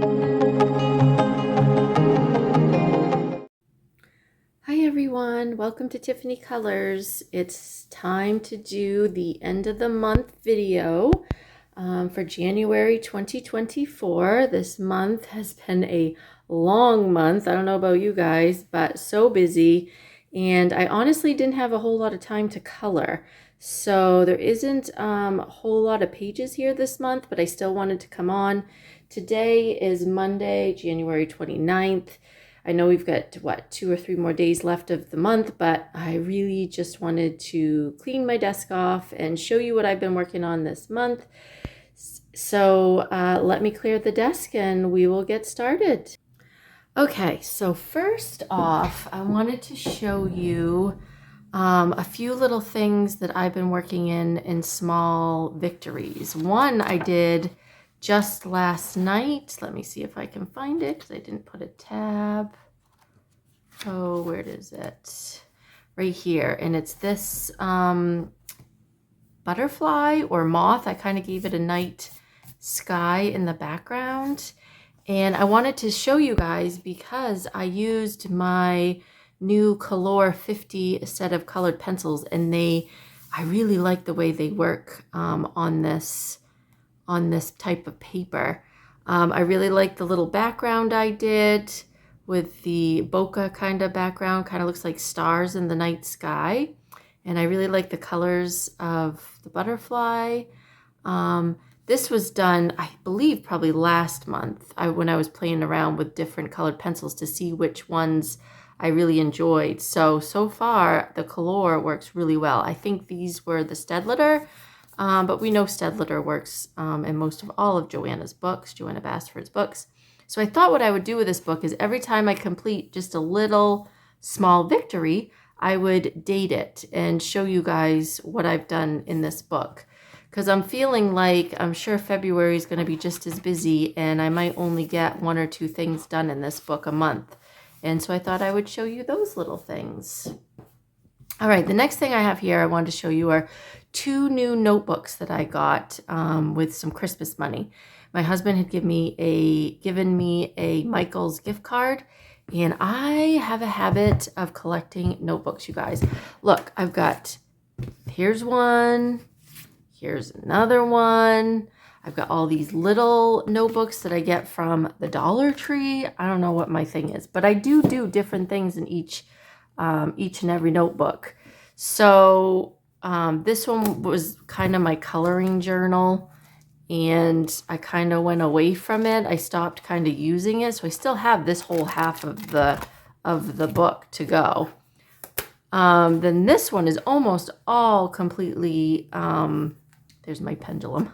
Hi everyone, welcome to Tiffany Colors. It's time to do the end of the month video for January 2024. This month has been a long month. I don't know about you guys, but so busy. And I honestly didn't have a whole lot of time to color. So there isn't a whole lot of pages here this month, but I still wanted to come on. Today is Monday, January 29th. I know we've got, what, 2 or 3 more days left of the month, but I really just wanted to clean my desk off and show you what I've been working on this month. So let me clear the desk and we will get started. Okay, so first off, I wanted to show you a few little things that I've been working in small victories. One I did just last night. Let me see if I can find it because I didn't put a tab. Oh, where is it? Right here. And it's this butterfly or moth. I kind of gave it a night sky in the background. And I wanted to show you guys because I used my new Color 50 set of colored pencils, and I really like the way they work on this type of paper. I really like the little background I did with the bokeh kind of background. Kind of looks like stars in the night sky. And I really like the colors of the butterfly. This was done, I believe, probably last month when I was playing around with different colored pencils to see which ones I really enjoyed. So far, the Color works really well. I think these were the Stedtler. But we know Stedtler works in most of all of Joanna Basford's books. So I thought what I would do with this book is every time I complete just a little small victory, I would date it and show you guys what I've done in this book. Because I'm feeling like I'm sure February is going to be just as busy and I might only get 1 or 2 things done in this book a month. And so I thought I would show you those little things. All right, the next thing I have here I wanted to show you are 2 new notebooks that I got with some Christmas money. My husband had given me a Michael's gift card, and I have a habit of collecting notebooks, you guys. Look, here's one, here's another one. I've got all these little notebooks that I get from the Dollar Tree. I don't know what my thing is, but I do different things in each and every notebook. So this one was kind of my coloring journal, and I kind of went away from it. I stopped kind of using it, so I still have this whole half of the book to go. Then this one is almost all completely, there's my pendulum,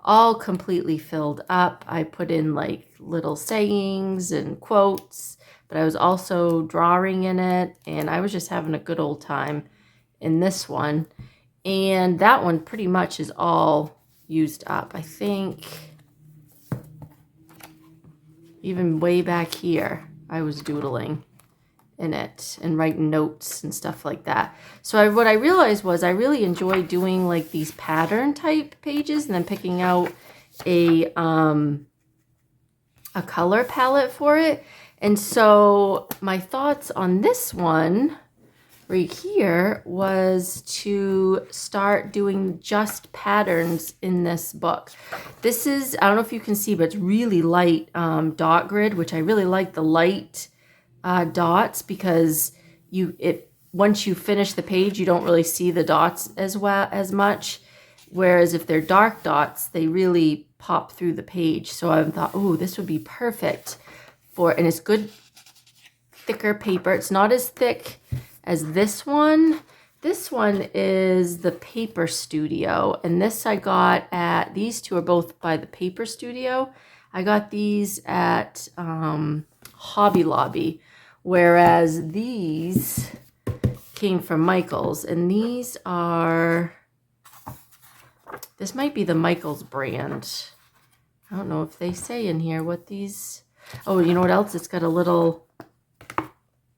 all completely filled up. I put in like little sayings and quotes, but I was also drawing in it, and I was just having a good old time in this one. And that one pretty much is all used up. I think even way back here, I was doodling in it and writing notes and stuff like that. So what I realized was I really enjoy doing like these pattern type pages and then picking out a color palette for it. And so my thoughts on this one right here was to start doing just patterns in this book. This is, I don't know if you can see, but it's really light dot grid, which I really like the light dots because once you finish the page, you don't really see the dots as much. Whereas if they're dark dots, they really pop through the page. So I thought, oh, this would be perfect and it's good thicker paper. It's not as thick as this one. This one is the Paper Studio, and this I got at, these two are both by the Paper Studio. I got these at Hobby Lobby, whereas these came from Michael's, and these are, this might be the Michael's brand. I don't know if they say in here what these, oh, you know what else? It's got a little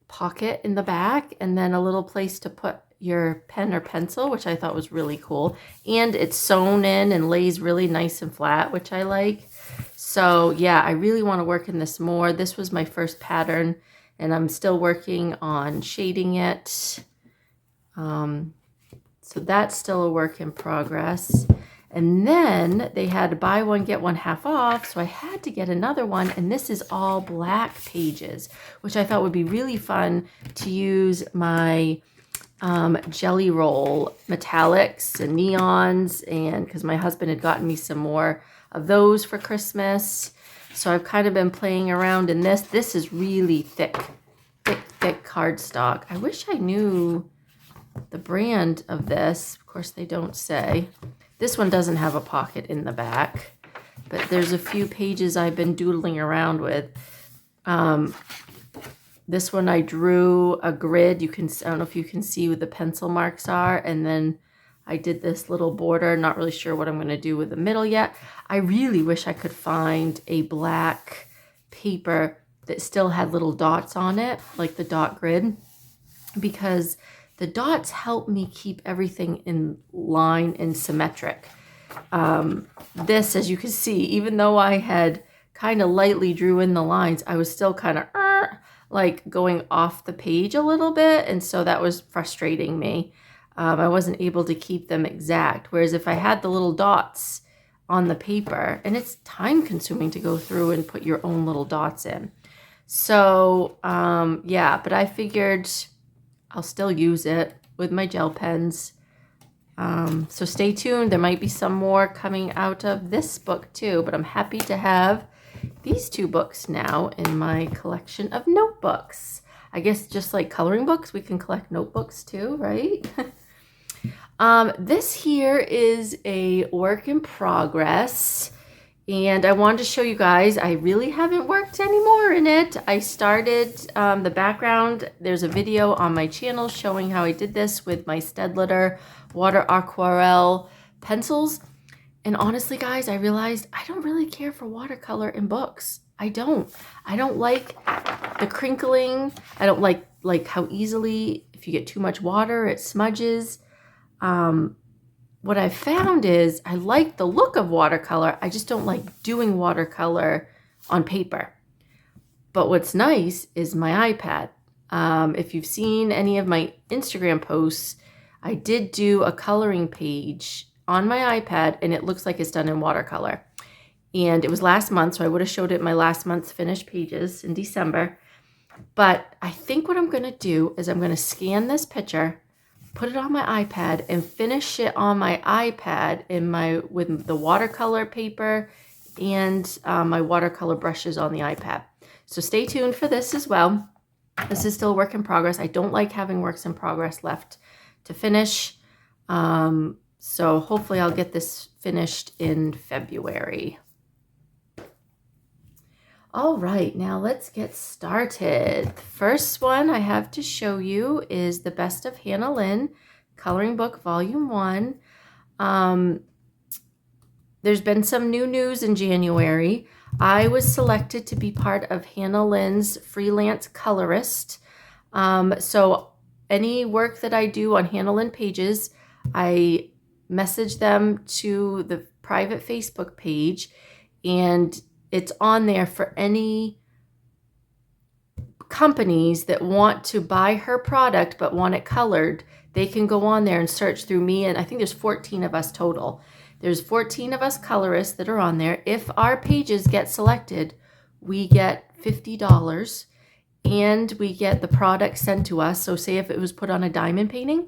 pocket in the back and then a little place to put your pen or pencil, which I thought was really cool. And it's sewn in and lays really nice and flat, which I like. So yeah, I really want to work in this more. This was my first pattern, and I'm still working on shading it. So that's still a work in progress. And then they had buy one, get one half off. So I had to get another one. And this is all black pages, which I thought would be really fun to use my jelly roll metallics and neons. And because my husband had gotten me some more of those for Christmas. So I've kind of been playing around in this. This is really thick cardstock. I wish I knew the brand of this. Of course, they don't say. This one doesn't have a pocket in the back, but there's a few pages I've been doodling around with. This one I drew a grid. I don't know if you can see what the pencil marks are, and then I did this little border. Not really sure what I'm going to do with the middle yet. I really wish I could find a black paper that still had little dots on it, like the dot grid, because the dots help me keep everything in line and symmetric. This, as you can see, even though I had kind of lightly drew in the lines, I was still kind of like going off the page a little bit. And so that was frustrating me. I wasn't able to keep them exact. Whereas if I had the little dots on the paper, and it's time consuming to go through and put your own little dots in. So yeah, but I figured I'll still use it with my gel pens. So stay tuned. There might be some more coming out of this book too, but I'm happy to have these two books now in my collection of notebooks. I guess just like coloring books, we can collect notebooks too, right? This here is a work in progress. And I wanted to show you guys, I really haven't worked anymore in it. I started the background. There's a video on my channel showing how I did this with my Stedtler water aquarelle pencils. And honestly, guys, I realized I don't really care for watercolor in books. I don't like the crinkling. I don't like how easily, if you get too much water, it smudges. What I've found is I like the look of watercolor. I just don't like doing watercolor on paper. But what's nice is my iPad. If you've seen any of my Instagram posts, I did do a coloring page on my iPad, and it looks like it's done in watercolor. And it was last month, so I would have showed it my last month's finished pages in December. But I think what I'm going to do is I'm going to scan this picture, put it on my iPad, and finish it on my iPad with the watercolor paper and my watercolor brushes on the iPad. So stay tuned for this as well. This is still a work in progress. I don't like having works in progress left to finish. So hopefully I'll get this finished in February. All right, now let's get started. The first one I have to show you is The Best of Hannah Lynn, Coloring Book Volume 1. There's been some new news in January. I was selected to be part of Hannah Lynn's freelance colorist. So any work that I do on Hannah Lynn pages, I message them to the private Facebook page, and it's on there for any companies that want to buy her product but want it colored. They can go on there and search through me, and I think there's 14 of us total. There's 14 of us colorists that are on there. If our pages get selected, we get $50 and we get the product sent to us. So say if it was put on a diamond painting,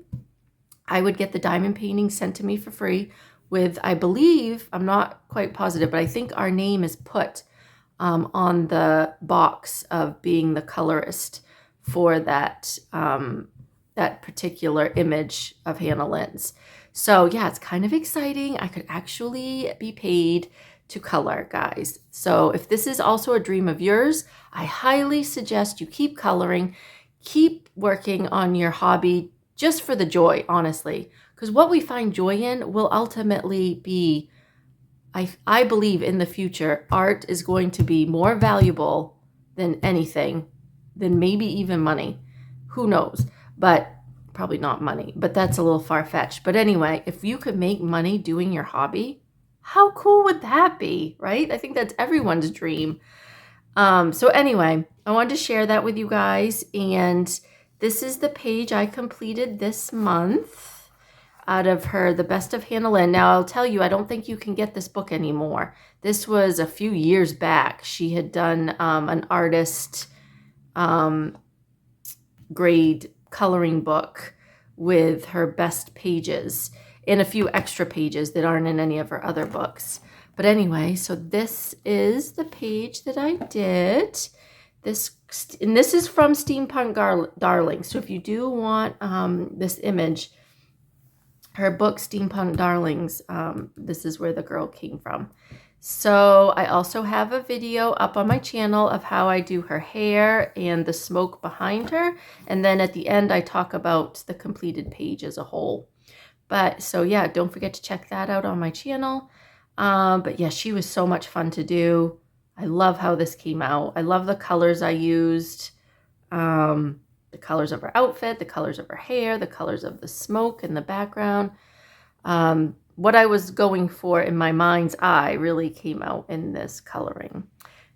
I would get the diamond painting sent to me for free with, I believe, I'm not quite positive, but I think our name is put on the box of being the colorist for that that particular image of Hannah Lynn's. So yeah, it's kind of exciting. I could actually be paid to color, guys. So if this is also a dream of yours, I highly suggest you keep coloring, keep working on your hobby just for the joy, honestly. Because what we find joy in will ultimately be, I believe in the future, art is going to be more valuable than anything, than maybe even money. Who knows? But probably not money, but that's a little far-fetched. But anyway, if you could make money doing your hobby, How cool would that be, right? I think that's everyone's dream. So anyway, I wanted to share that with you guys, and this is the page I completed this month out of her The Best of Hannah Lynn. Now, I'll tell you, I don't think you can get this book anymore. This was a few years back. She had done an artist grade coloring book with her best pages and a few extra pages that aren't in any of her other books. But anyway, so this is the page that I did. And this is from Steampunk Darling. So if you do want this image, her book Steampunk Darlings, this is where the girl came from. So I also have a video up on my channel of how I do her hair and the smoke behind her. And then at the end, I talk about the completed page as a whole. But so yeah, don't forget to check that out on my channel. But yeah, she was so much fun to do. I love how this came out. I love the colors I used. The colors of her outfit, the colors of her hair, the colors of the smoke in the background. What I was going for in my mind's eye really came out in this coloring.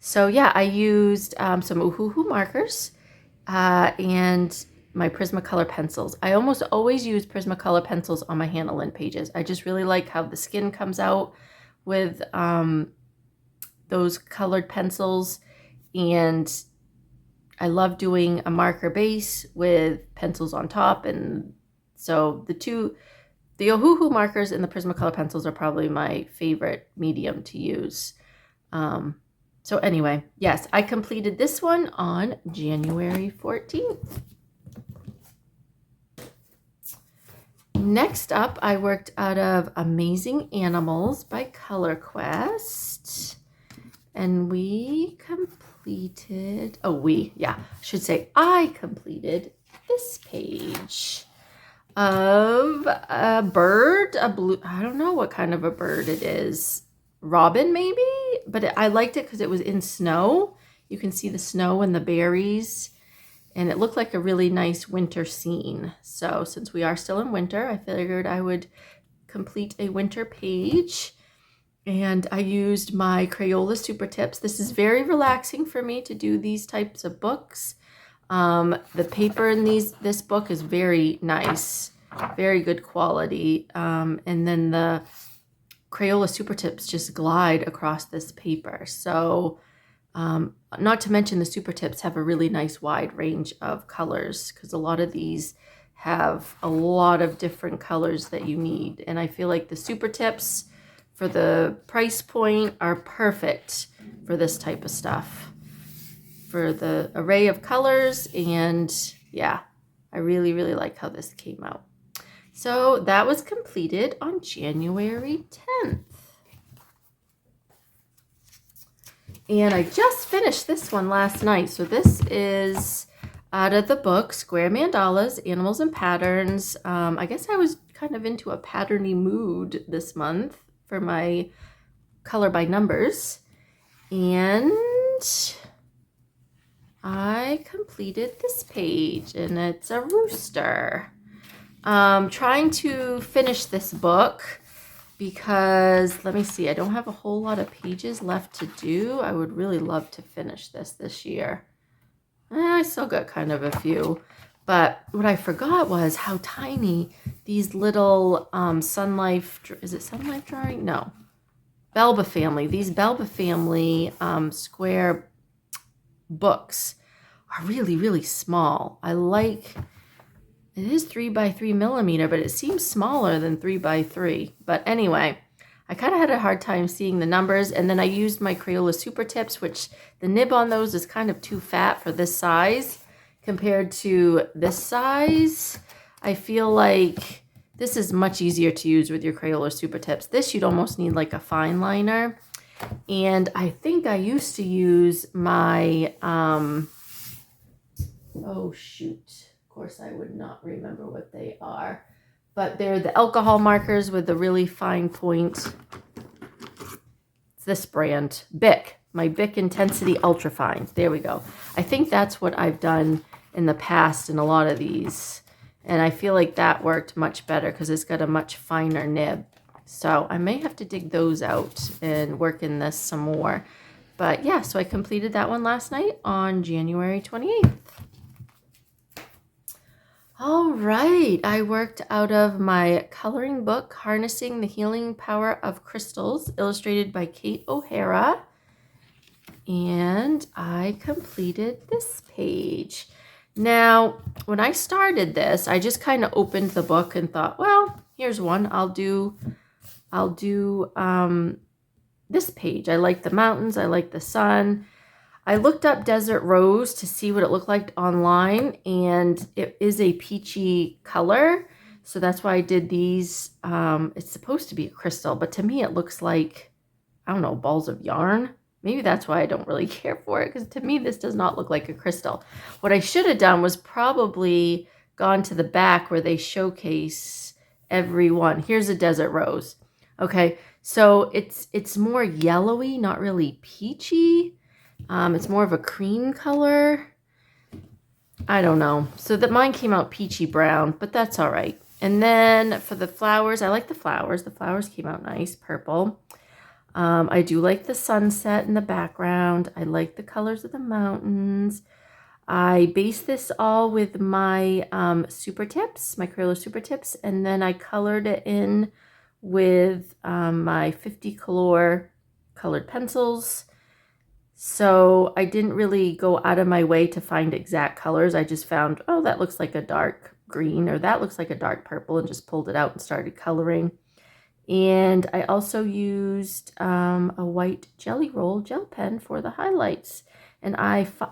So yeah, I used some Oohoo markers and my Prismacolor pencils. I almost always use Prismacolor pencils on my Hannah Lynn pages. I just really like how the skin comes out with those colored pencils, and I love doing a marker base with pencils on top. And so the Oohoo markers and the Prismacolor pencils are probably my favorite medium to use. So anyway, yes, I completed this one on January 14th. Next up, I worked out of Amazing Animals by Color Quest. And I completed this page of a bird, I don't know what kind of a bird it is. Robin, maybe? But I liked it because it was in snow. You can see the snow and the berries. And it looked like a really nice winter scene. So since we are still in winter, I figured I would complete a winter page. And I used my Crayola Super Tips. This is very relaxing for me to do these types of books. The paper in this book is very nice, very good quality. And then the Crayola Super Tips just glide across this paper. So not to mention the Super Tips have a really nice wide range of colors, because a lot of these have a lot of different colors that you need. And I feel like the Super Tips for the price point are perfect for this type of stuff, for the array of colors. And yeah, I really, really like how this came out. So that was completed on January 10th. And I just finished this one last night. So this is out of the book Square Mandalas, Animals and Patterns. I guess I was kind of into a patterny mood this month for my color by numbers. And I completed this page, and it's a rooster. Trying to finish this book because, let me see, I don't have a whole lot of pages left to do. I would really love to finish this year. I still got kind of a few, but what I forgot was how tiny these little Sun Life, is it Sun Life drawing? No. Belba Family. These Belba Family square books are really, really small. I like, it is 3x3 millimeter, but it seems smaller than 3x3. But anyway, I kind of had a hard time seeing the numbers. And then I used my Crayola Super Tips, which the nib on those is kind of too fat for this size compared to this size. I feel like this is much easier to use with your Crayola Super Tips. This you'd almost need like a fine liner. And I think I used to use my, oh shoot. Of course, I would not remember what they are, but they're the alcohol markers with the really fine point. It's this brand, Bic, my Bic Intensity Ultra Fine. There we go. I think that's what I've done in the past in a lot of these. And I feel like that worked much better because it's got a much finer nib. So I may have to dig those out and work in this some more. But yeah, so I completed that one last night on January 28th. All right, I worked out of my coloring book, Harnessing the Healing Power of Crystals, illustrated by Kate O'Hara. And I completed this page. Now, when I started this, I just kind of opened the book and thought, well, here's one. I'll do this page. I like the mountains. I like the sun. I looked up Desert Rose to see what it looked like online, and it is a peachy color. So that's why I did these. It's supposed to be a crystal, but to me it looks like, I don't know, balls of yarn. Maybe that's why I don't really care for it, because to me this does not look like a crystal. What I should have done was probably gone to the back where they showcase every one. Here's a Desert Rose. Okay, so it's more yellowy, not really peachy. It's more of a cream color. I don't know. So that mine came out peachy brown, but that's all right. And then for the flowers, I like the flowers. The flowers came out nice, purple. I do like the sunset in the background. I like the colors of the mountains. I based this all with my super tips, my Crayola super tips, and then I colored it in with my 50 color colored pencils. So I didn't really go out of my way to find exact colors. I just found, oh, that looks like a dark green, or that looks like a dark purple, and just pulled it out and started coloring. And I also used a white Jelly Roll gel pen for the highlights. And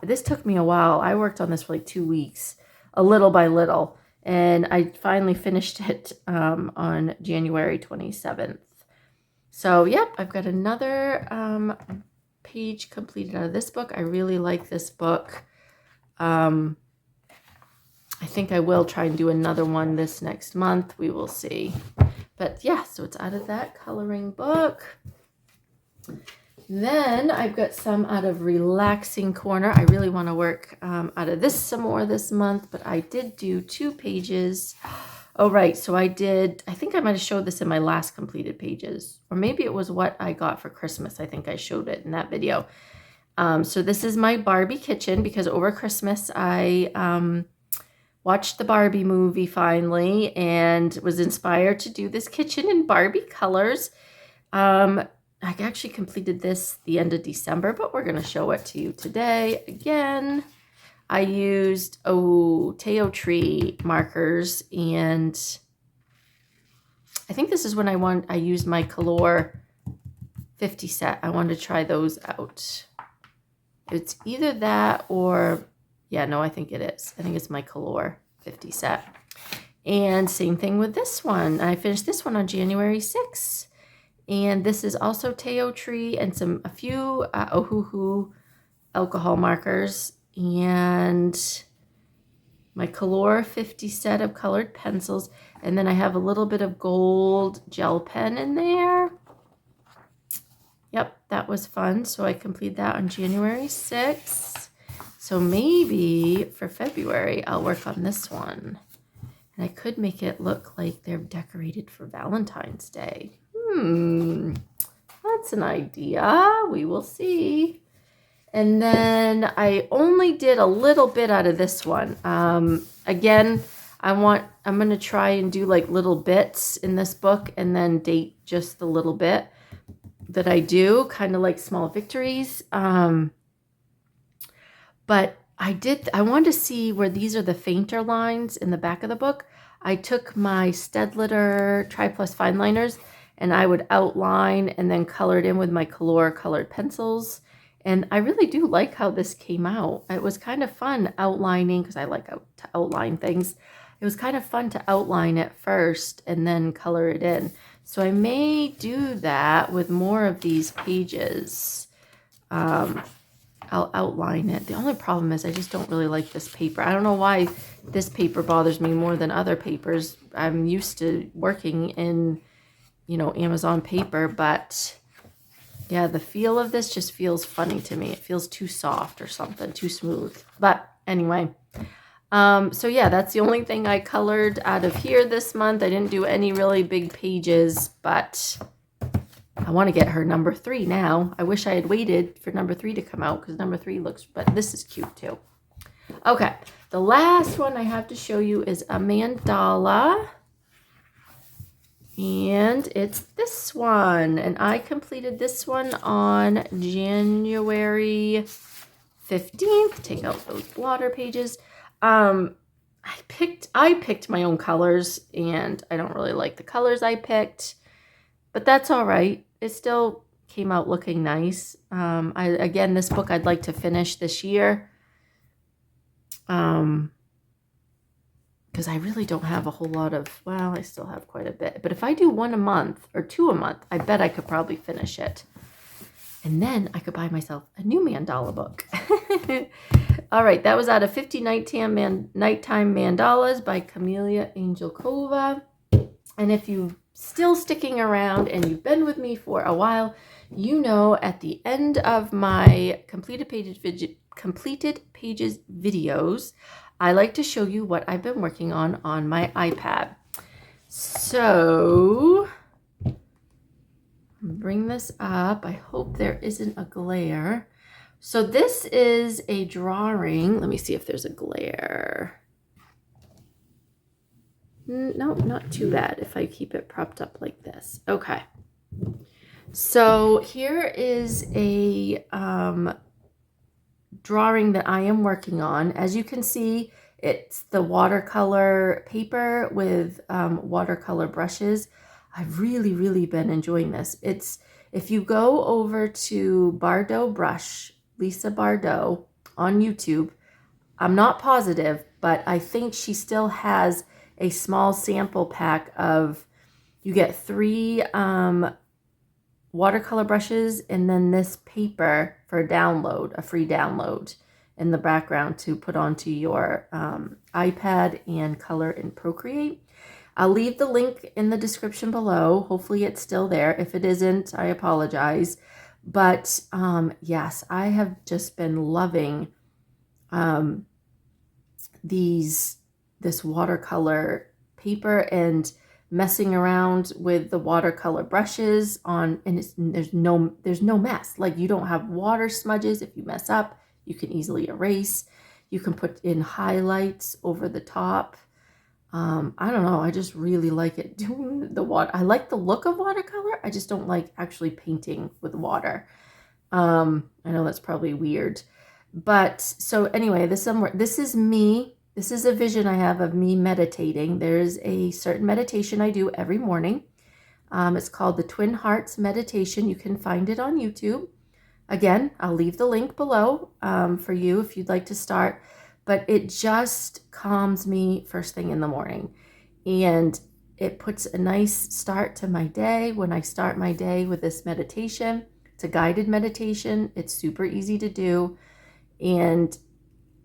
this took me a while. I worked on this for like 2 weeks, a little by little. And I finally finished it on January 27th. So, yep, I've got another page completed out of this book. I really like this book. I think I will try and do another one this next month. We will see. But yeah, so it's out of that coloring book. Then I've got some out of Relaxing Corner. I really want to work out of this some more this month, but I did do 2 pages. Oh, right. So I think I might have showed this in my last completed pages, or maybe it was what I got for Christmas. I think I showed it in that video. So this is my Barbie kitchen, because over Christmas I watched the Barbie movie finally and was inspired to do this kitchen in Barbie colors. I actually completed this the end of December, but we're going to show it to you today again. I used Teo Tree markers, and I think this is when I used my Color 50 set. I wanted to try those out. It's either that or, yeah, no, I think it is. I think it's my Color 50 set. And same thing with this one. I finished this one on January 6th. And this is also Teo Tree and a few Ohuhu alcohol markers. And my Color 50 set of colored pencils. And then I have a little bit of gold gel pen in there. Yep, that was fun. So I completed that on January 6th. So maybe for February, I'll work on this one. And I could make it look like they're decorated for Valentine's Day. That's an idea. We will see. And then I only did a little bit out of this one. Again, I'm going to try and do like little bits in this book and then date just the little bit that I do, kind of like small victories. But I wanted to see where these are the fainter lines in the back of the book. I took my Stedtler Tri Plus fine liners and I would outline and then color it in with my Color colored pencils. And I really do like how this came out. It was kind of fun outlining, because I like to outline things. It was kind of fun to outline it first and then color it in. So I may do that with more of these pages. I'll outline it. The only problem is I just don't really like this paper. I don't know why this paper bothers me more than other papers. I'm used to working in, Amazon paper, but yeah, the feel of this just feels funny to me. It feels too soft or something, too smooth. But anyway, So yeah, that's the only thing I colored out of here this month. I didn't do any really big pages, but I want to get her number 3 now. I wish I had waited for number 3 to come out because number 3 looks, but this is cute too. Okay, the last one I have to show you is a mandala. And it's this one. And I completed this one on January 15th. Take out those blotter pages. I picked my own colors, and I don't really like the colors I picked, but that's all right. It still came out looking nice. Again, this book I'd like to finish this year. Because I really don't have a whole lot of, well, I still have quite a bit. But if I do 1 a month or 2 a month, I bet I could probably finish it. And then I could buy myself a new mandala book. All right, that was out of 50 Nighttime Mandalas by Camelia Angelkova. And if you're still sticking around and you've been with me for a while, you know at the end of my completed pages videos, I like to show you what I've been working on my iPad. So, bring this up. I hope there isn't a glare. So this is a drawing. Let me see if there's a glare. No, not too bad if I keep it propped up like this. Okay. So here is a drawing that I am working on. As you can see, it's the watercolor paper with watercolor brushes. I've really been enjoying this. If you go over to Bardot Brush, Lisa Bardot on YouTube, I'm not positive, but I think she still has a small sample pack of, you get 3 watercolor brushes and then this paper for a download, a free download in the background to put onto your iPad and color in Procreate. I'll leave the link in the description below. Hopefully it's still there. If it isn't, I apologize. But yes, I have just been loving this watercolor paper and messing around with the watercolor brushes on, and there's no mess. Like, you don't have water smudges. If you mess up, you can easily erase. You can put in highlights over the top. I don't know. I just really like it doing the water. I like the look of watercolor. I just don't like actually painting with water. I know that's probably weird, but so anyway, this is me. This is a vision I have of me meditating. There's a certain meditation I do every morning. It's called the Twin Hearts Meditation. You can find it on YouTube. Again, I'll leave the link below for you if you'd like to start. But it just calms me first thing in the morning. And it puts a nice start to my day when I start my day with this meditation. It's a guided meditation. It's super easy to do. And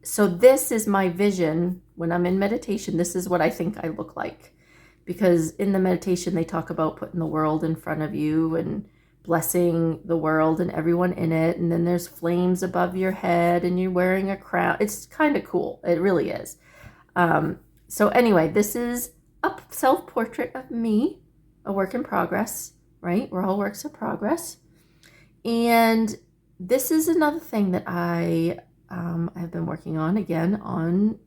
so this is my vision when I'm in meditation. This is what I think I look like. Because in the meditation, they talk about putting the world in front of you and blessing the world and everyone in it. And then there's flames above your head and you're wearing a crown. It's kind of cool. It really is. So anyway, this is a self-portrait of me, a work in progress, right? We're all works in progress. And this is another thing that I have been working on again on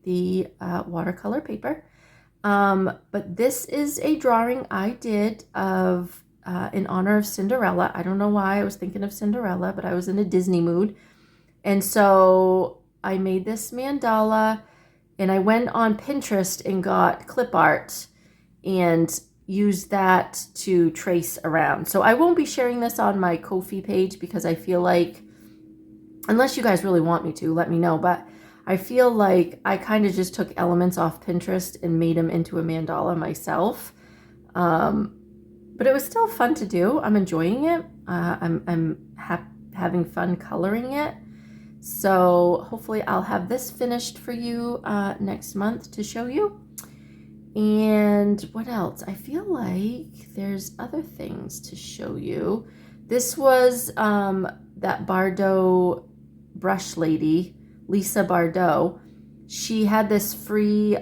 the watercolor paper. But this is a drawing I did of in honor of Cinderella. I don't know why I was thinking of Cinderella, but I was in a Disney mood. And so I made this mandala and I went on Pinterest and got clip art and used that to trace around. So I won't be sharing this on my Ko-fi page because I feel like, unless you guys really want me to, let me know. But I feel like I kind of just took elements off Pinterest and made them into a mandala myself. But it was still fun to do. I'm enjoying it. I'm having fun coloring it. So hopefully I'll have this finished for you next month to show you. And what else? I feel like there's other things to show you. This was that Bardot brush lady, Lisa Bardot. she had this free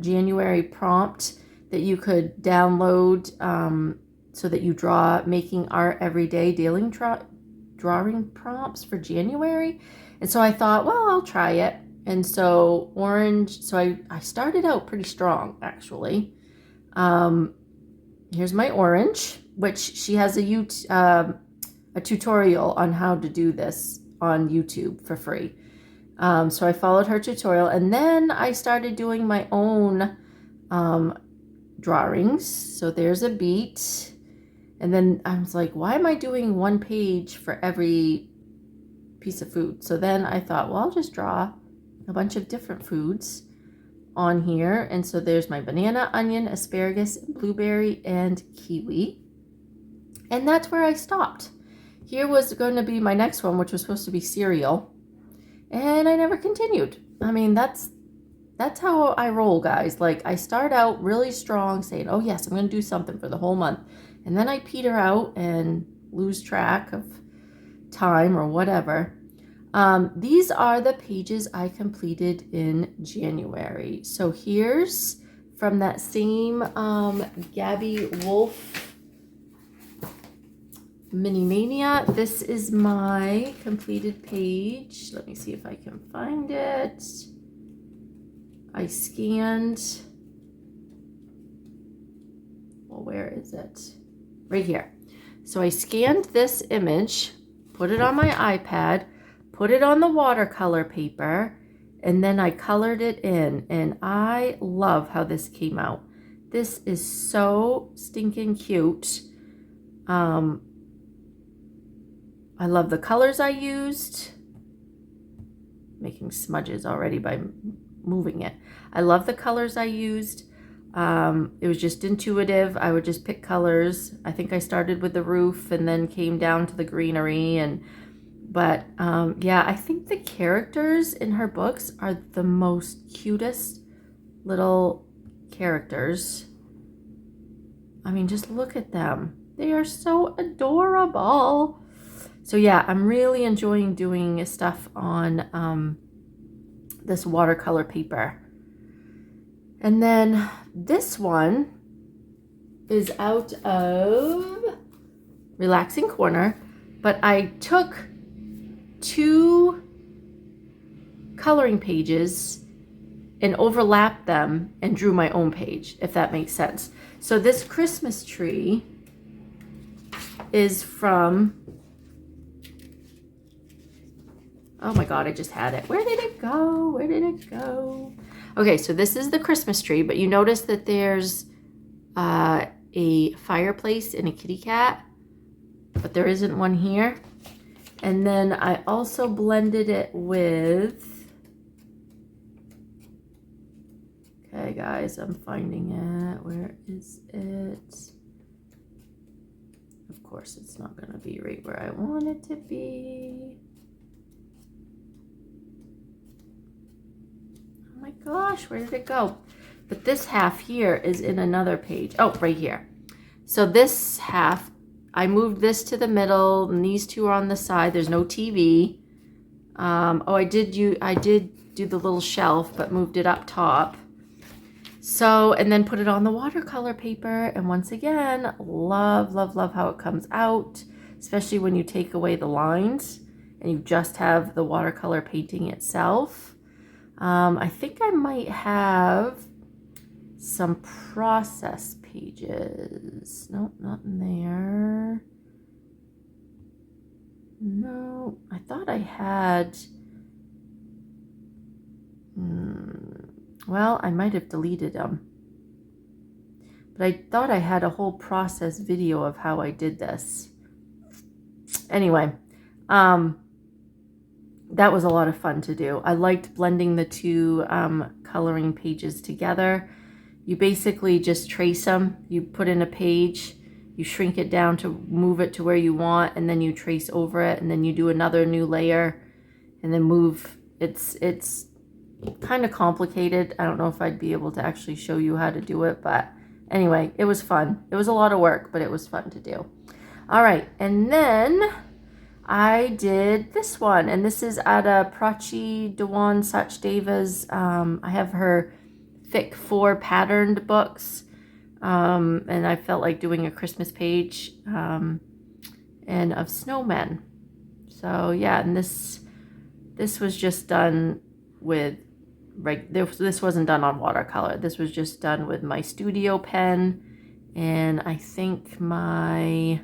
January prompt that you could download so that you draw making art every day daily drawing prompts for January. And so I thought, well, I'll try it. And so I started out pretty strong, actually. Here's my orange, which she has a tutorial on how to do this on YouTube for free. So I followed her tutorial, and then I started doing my own drawings. So there's a beet. And then I was like, why am I doing one page for every piece of food? So then I thought, well, I'll just draw a bunch of different foods on here. And so there's my banana, onion, asparagus, blueberry, and kiwi. And that's where I stopped. Here was going to be my next one, which was supposed to be cereal. And I never continued. I mean, that's how I roll, guys. Like, I start out really strong saying, oh yes, I'm going to do something for the whole month. And then I peter out and lose track of time or whatever. These are the pages I completed in January. So here's from that same Gabby Wolf Mini Mania. This is my completed page. Let me see if I can find it. I scanned. Well, where is it? Right here. So I scanned this image, put it on my iPad, put it on the watercolor paper, and then I colored it in, and I love how this came out. This is so stinking cute. I love the colors I used. Making smudges already by moving it. I love the colors I used. It was just intuitive. I would just pick colors. I think I started with the roof and then came down to the greenery. But yeah, I think the characters in her books are the most cutest little characters. I mean, just look at them. They are so adorable. So yeah, I'm really enjoying doing stuff on this watercolor paper. And then this one is out of Relaxing Corner, but I took 2 coloring pages and overlapped them and drew my own page, if that makes sense. So this Christmas tree is from, oh my God, I just had it. Where did it go? Where did it go? Okay, so this is the Christmas tree, but you notice that there's a fireplace and a kitty cat, but there isn't one here. And then I also blended it with, okay guys, I'm finding it. Where is it? Of course, it's not gonna be right where I want it to be. Oh my gosh, where did it go? But this half here is in another page. Oh, right here. So this half, I moved this to the middle, and these 2 are on the side. There's no TV. Oh, I did do the little shelf, but moved it up top. So, and then put it on the watercolor paper. And once again, love, love, love how it comes out, especially when you take away the lines and you just have the watercolor painting itself. I think I might have some process pages. Nope, not in there. No, I thought I had, well, I might have deleted them. But I thought I had a whole process video of how I did this. Anyway, that was a lot of fun to do. I liked blending the 2 coloring pages together. You basically just trace them. You put in a page, you shrink it down to move it to where you want, and then you trace over it, and then you do another new layer, and then move. It's kind of complicated. I don't know if I'd be able to actually show you how to do it, but anyway, it was fun. It was a lot of work, but it was fun to do. All right, and then I did this one, and this is at a Prachi Dewan Sachdeva's. I have her thick 4 patterned books, and I felt like doing a Christmas page, and of snowmen. So yeah, and this was just done with this wasn't done on watercolor. This was just done with my studio pen, and I think my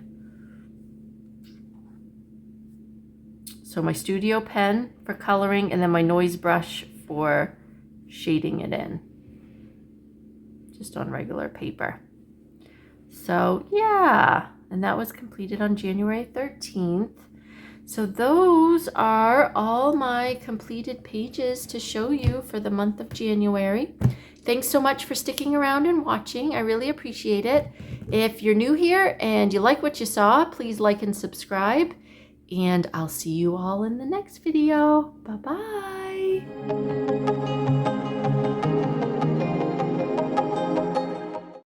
studio pen for coloring, and then my noise brush for shading it in, just on regular paper. So yeah, and that was completed on January 13th. So those are all my completed pages to show you for the month of January. Thanks so much for sticking around and watching. I really appreciate it. If you're new here and you like what you saw, please like and subscribe. And I'll see you all in the next video. Bye-bye.